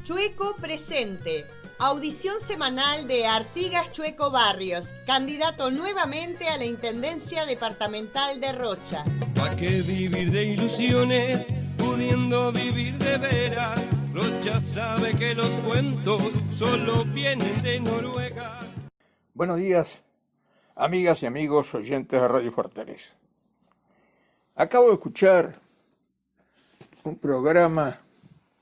Chueco presente. Audición semanal de Artigas Chueco Barrios, candidato nuevamente a la Intendencia Departamental de Rocha. ¿Para qué vivir de ilusiones, pudiendo vivir de veras? Rocha sabe que los cuentos solo vienen de Noruega. Buenos días, amigas y amigos oyentes de Radio Fortaleza. Acabo de escuchar un programa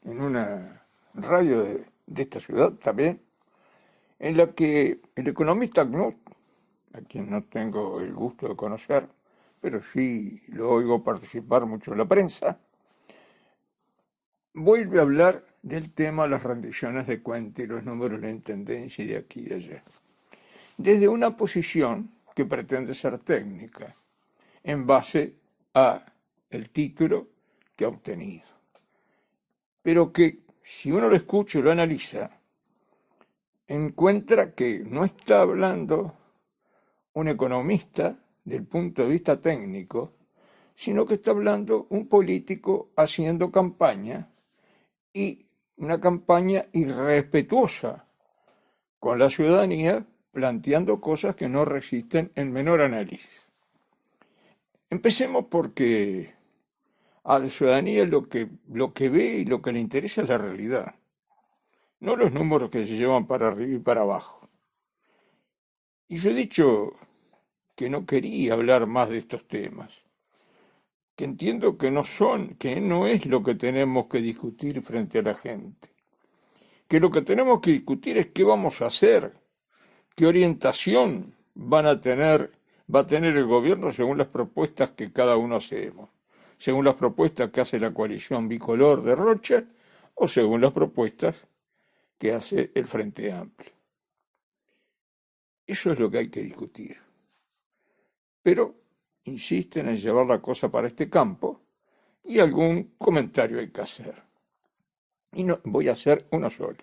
en una radio de esta ciudad también, en la que el economista Knut, a quien no tengo el gusto de conocer, pero sí lo oigo participar mucho en la prensa, vuelve a hablar del tema de las rendiciones de cuentas y los números de la intendencia y de aquí y de allá, desde una posición que pretende ser técnica, en base a el título que ha obtenido, pero que si uno lo escucha y lo analiza, encuentra que no está hablando un economista del punto de vista técnico, sino que está hablando un político haciendo campaña, y una campaña irrespetuosa con la ciudadanía, planteando cosas que no resisten el menor análisis. Empecemos porque a la ciudadanía lo que ve y lo que le interesa es la realidad, no los números que se llevan para arriba y para abajo. Y yo he dicho que no quería hablar más de estos temas, que entiendo que no es lo que tenemos que discutir frente a la gente, que lo que tenemos que discutir es qué vamos a hacer, qué orientación va a tener el gobierno según las propuestas que cada uno hacemos, según las propuestas que hace la coalición bicolor de Rocha o según las propuestas que hace el Frente Amplio. Eso es lo que hay que discutir. Pero insisten en llevar la cosa para este campo y algún comentario hay que hacer. Y no voy a hacer uno solo.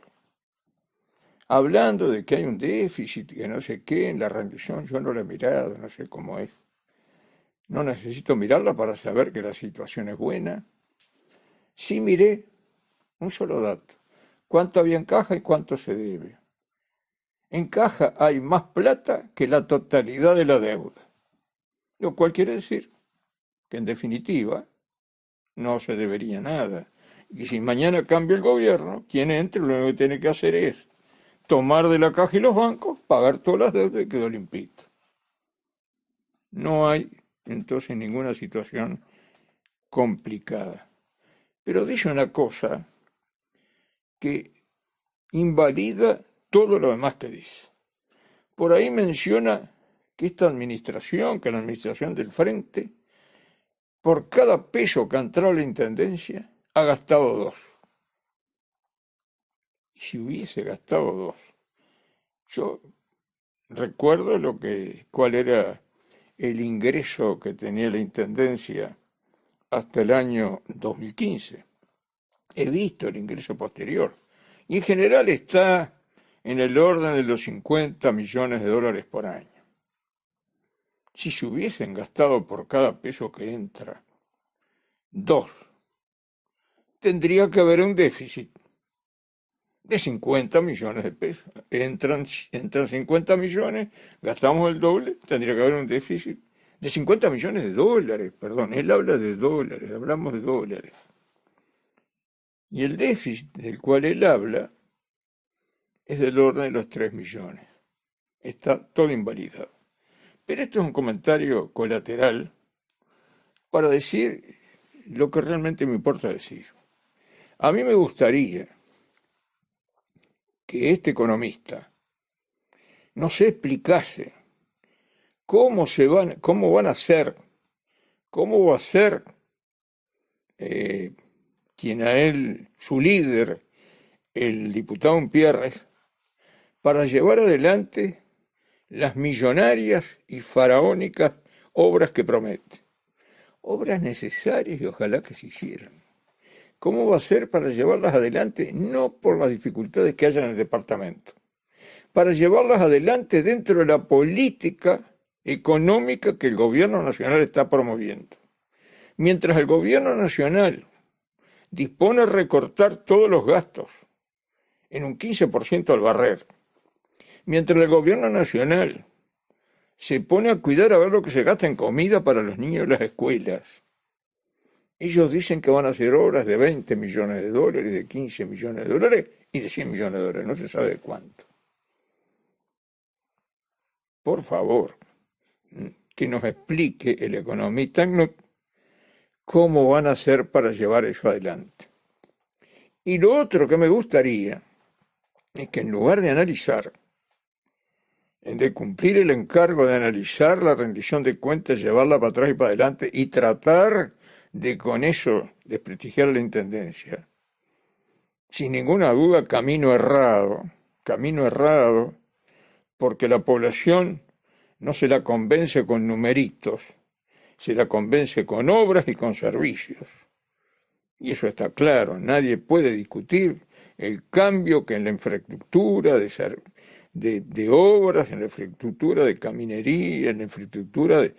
Hablando de que hay un déficit, que no sé qué, en la rendición, yo no la he mirado, no sé cómo es. No necesito mirarla para saber que la situación es buena. Sí miré un solo dato. ¿Cuánto había en caja y cuánto se debe? En caja hay más plata que la totalidad de la deuda. Lo cual quiere decir que en definitiva no se debería nada. Y si mañana cambia el gobierno, quien entre lo único que tiene que hacer es tomar de la caja y los bancos, pagar todas las deudas y quedó limpito. No hay entonces ninguna situación complicada. Pero dice una cosa que invalida todo lo demás que dice. Por ahí menciona que esta administración, que la administración del Frente, por cada peso que ha entrado a la Intendencia, ha gastado 2. Y si hubiese gastado 2, yo recuerdo cuál era el ingreso que tenía la Intendencia hasta el año 2015. He visto el ingreso posterior. Y en general está en el orden de los 50 millones de dólares por año. Si se hubiesen gastado por cada peso que entra 2, tendría que haber un déficit de 50 millones de pesos. Entran 50 millones, gastamos el doble, tendría que haber un déficit de 50 millones de dólares. Perdón, él habla de dólares, hablamos de dólares. Y el déficit del cual él habla es del orden de los 3 millones. Está todo invalidado. Pero esto es un comentario colateral para decir lo que realmente me importa decir. A mí me gustaría que este economista nos explicase cómo va a ser quien a él, su líder, el diputado Umpierres, para llevar adelante las millonarias y faraónicas obras que promete. Obras necesarias y ojalá que se hicieran. ¿Cómo va a ser para llevarlas adelante? No por las dificultades que haya en el departamento, para llevarlas adelante dentro de la política económica que el gobierno nacional está promoviendo. Mientras el gobierno nacional dispone de recortar todos los gastos en un 15% al barrer, mientras el gobierno nacional se pone a cuidar a ver lo que se gasta en comida para los niños de las escuelas. Ellos dicen que van a hacer obras de 20 millones de dólares, de 15 millones de dólares y de 100 millones de dólares, no se sabe de cuánto. Por favor, que nos explique el economista cómo van a hacer para llevar eso adelante. Y lo otro que me gustaría es que en lugar de analizar, de cumplir el encargo de analizar la rendición de cuentas, llevarla para atrás y para adelante y tratar de con eso desprestigiar la intendencia, sin ninguna duda camino errado, porque la población no se la convence con numeritos, se la convence con obras y con servicios. Y eso está claro, nadie puede discutir el cambio que en la infraestructura de obras, en la infraestructura de caminería, en la infraestructura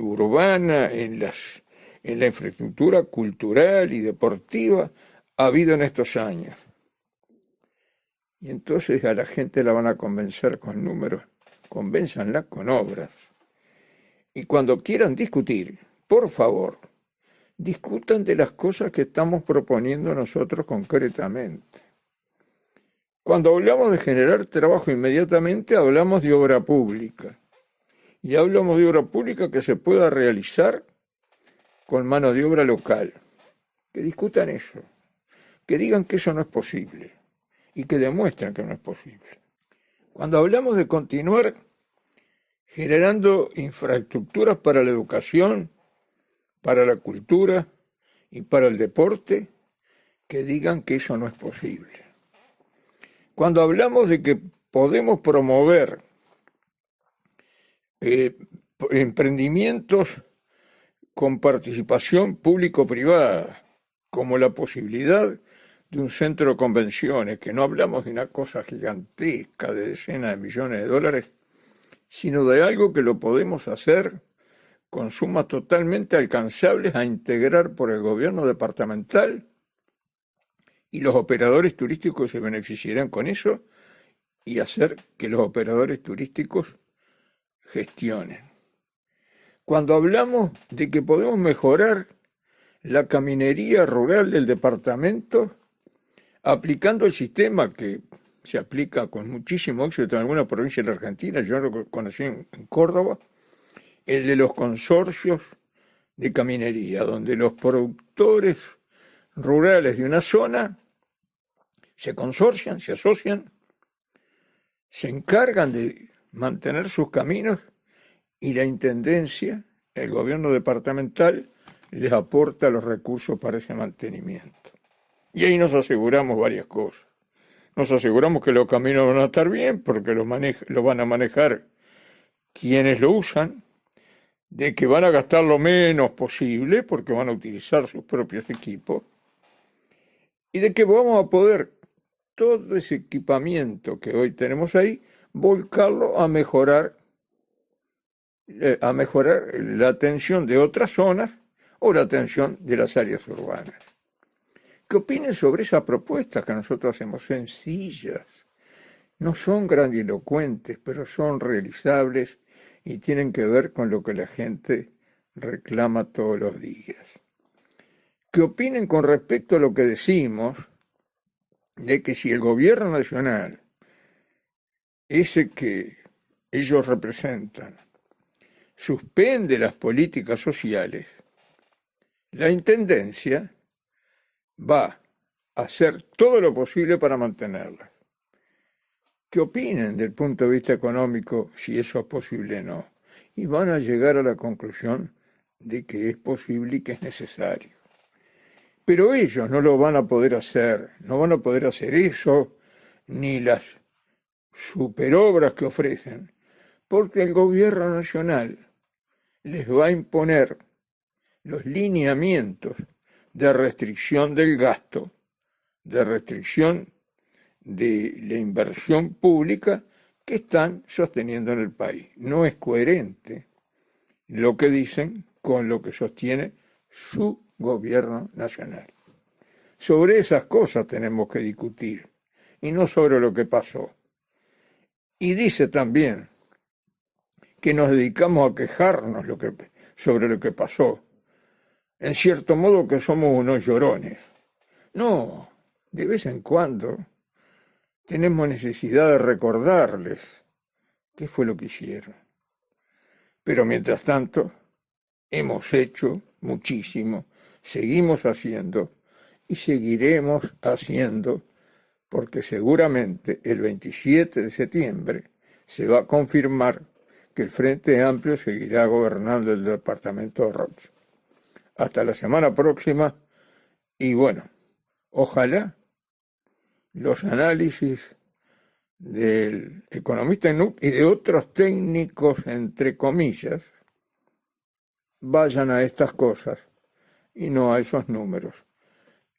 urbana, en la infraestructura cultural y deportiva ha habido en estos años. Y entonces a la gente la van a convencer con números, convénzanla con obras. Y cuando quieran discutir, por favor, discutan de las cosas que estamos proponiendo nosotros concretamente. Cuando hablamos de generar trabajo inmediatamente, hablamos de obra pública. Y hablamos de obra pública que se pueda realizar con mano de obra local. Que discutan eso, que digan que eso no es posible y que demuestren que no es posible. Cuando hablamos de continuar generando infraestructuras para la educación, para la cultura y para el deporte, que digan que eso no es posible. Cuando hablamos de que podemos promover emprendimientos con participación público-privada, como la posibilidad de un centro de convenciones, que no hablamos de una cosa gigantesca de decenas de millones de dólares, sino de algo que lo podemos hacer con sumas totalmente alcanzables a integrar por el gobierno departamental, y los operadores turísticos se beneficiarán con eso, y hacer que los operadores turísticos gestionen. Cuando hablamos de que podemos mejorar la caminería rural del departamento, aplicando el sistema que se aplica con muchísimo éxito en algunas provincias de la Argentina, yo lo conocí en Córdoba, el de los consorcios de caminería, donde los productores rurales de una zona se consorcian, se asocian, se encargan de mantener sus caminos y la intendencia, el gobierno departamental, les aporta los recursos para ese mantenimiento. Y ahí nos aseguramos varias cosas. Nos aseguramos que los caminos van a estar bien porque lo van a manejar quienes lo usan, de que van a gastar lo menos posible porque van a utilizar sus propios equipos, y de que vamos a poder todo ese equipamiento que hoy tenemos ahí, volcarlo a mejorar la atención de otras zonas o la atención de las áreas urbanas. ¿Qué opinen sobre esas propuestas que nosotros hacemos? Sencillas, no son grandilocuentes, pero son realizables y tienen que ver con lo que la gente reclama todos los días. ¿Qué opinen con respecto a lo que decimos de que si el gobierno nacional, ese que ellos representan, suspende las políticas sociales, la intendencia va a hacer todo lo posible para mantenerlas? ¿Qué opinen del punto de vista económico si eso es posible o no? Y van a llegar a la conclusión de que es posible y que es necesario. Pero ellos no lo van a poder hacer, no van a poder hacer eso, ni las superobras que ofrecen, porque el gobierno nacional les va a imponer los lineamientos de restricción del gasto, de restricción de la inversión pública que están sosteniendo en el país. No es coherente lo que dicen con lo que sostiene su gobierno nacional. Sobre esas cosas tenemos que discutir y no sobre lo que pasó. Y dice también que nos dedicamos a quejarnos sobre lo que pasó. En cierto modo que somos unos llorones. No, de vez en cuando tenemos necesidad de recordarles qué fue lo que hicieron. Pero mientras tanto, hemos hecho muchísimo, seguimos haciendo y seguiremos haciendo, porque seguramente el 27 de septiembre se va a confirmar que el Frente Amplio seguirá gobernando el departamento de Rocha. Hasta la semana próxima y bueno, ojalá los análisis del economista Nutt y de otros técnicos, entre comillas, vayan a estas cosas y no a esos números,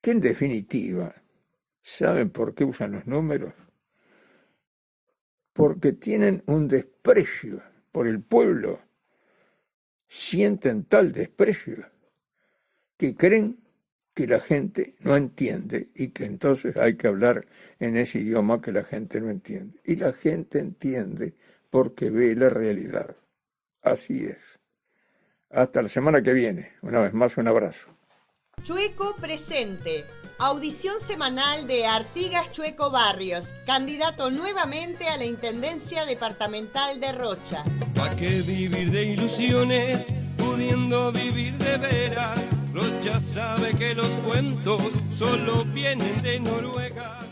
que en definitiva, ¿saben por qué usan los números? Porque tienen un desprecio por el pueblo, sienten tal desprecio que creen que la gente no entiende y que entonces hay que hablar en ese idioma que la gente no entiende. Y la gente entiende porque ve la realidad. Así es. Hasta la semana que viene. Una vez más, un abrazo. Chueco presente. Audición semanal de Artigas Chueco Barrios, candidato nuevamente a la Intendencia Departamental de Rocha. ¿Para qué vivir de ilusiones, pudiendo vivir de veras? Rocha sabe que los cuentos solo vienen de Noruega.